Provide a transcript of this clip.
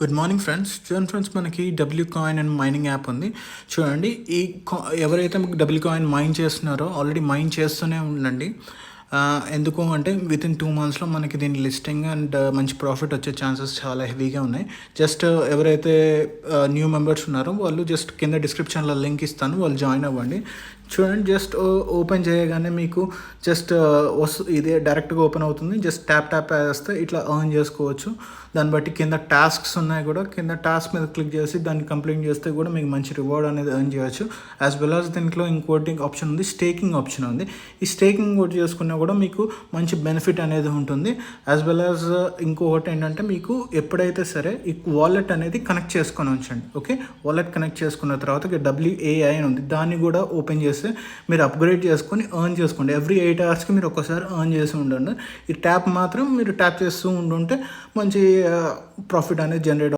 Good morning friends. చూడండి friends, మనకి W coin and mining app ఉంది. చూడండి, ఈ ఎవరైతే డబ్ల్యూ కాయిన్ మైన్ చేస్తున్నారో ఆల్రెడీ మైన్ చేస్తూనే ఉండండి. ఎందుకు అంటే వితిన్ 2 monthsలో మనకి దీని లిస్టింగ్ అండ్ మంచి ప్రాఫిట్ వచ్చే ఛాన్సెస్ చాలా హెవీగా ఉన్నాయి. జస్ట్ ఎవరైతే న్యూ మెంబర్స్ ఉన్నారో వాళ్ళు జస్ట్ కింద డిస్క్రిప్షన్లో లింక్ ఇస్తాను, వాళ్ళు జాయిన్ అవ్వండి. చూడండి, జస్ట్ ఓపెన్ చేయగానే మీకు జస్ట్ ఇదే డైరెక్ట్గా ఓపెన్ అవుతుంది. జస్ట్ ట్యాప్ వేస్తే ఇట్లా ఎర్న్ చేసుకోవచ్చు. దాన్ని బట్టి కింద టాస్క్స్ ఉన్నాయి కూడా, కింద టాస్క్ మీద క్లిక్ చేసి దాన్ని కంప్లీట్ చేస్తే కూడా మీకు మంచి రివార్డ్ అనేది ఎర్న్ చేయొచ్చు. యాజ్ వెల్ యాజ్ దీంట్లో ఇంకోటి ఆప్షన్ ఉంది, స్టేకింగ్ ఆప్షన్ ఉంది. ఈ స్టేకింగ్ కూడా చేసుకున్నా కూడా మీకు మంచి బెనిఫిట్ అనేది ఉంటుంది. యాజ్ వెల్ యాజ్ ఇంకొకటి ఏంటంటే, మీకు ఎప్పుడైతే సరే ఈ వాలెట్ అనేది కనెక్ట్ చేసుకొని ఉంచండి. ఓకే, వాలెట్ కనెక్ట్ చేసుకున్న తర్వాత WAI అని ఉంది, దాన్ని కూడా ఓపెన్ చేస్తే మీరు అప్గ్రేడ్ చేసుకొని ఎర్న్ చేసుకోండి. ఎవ్రీ 8 hours మీరు ఒక్కసారి ఎర్న్ చేసి ఉండండి. ఈ ట్యాప్ మాత్రం మీరు ట్యాప్ చేస్తూ ఉండుంటే మంచి ప్రాఫిట్ అనేది జనరేట్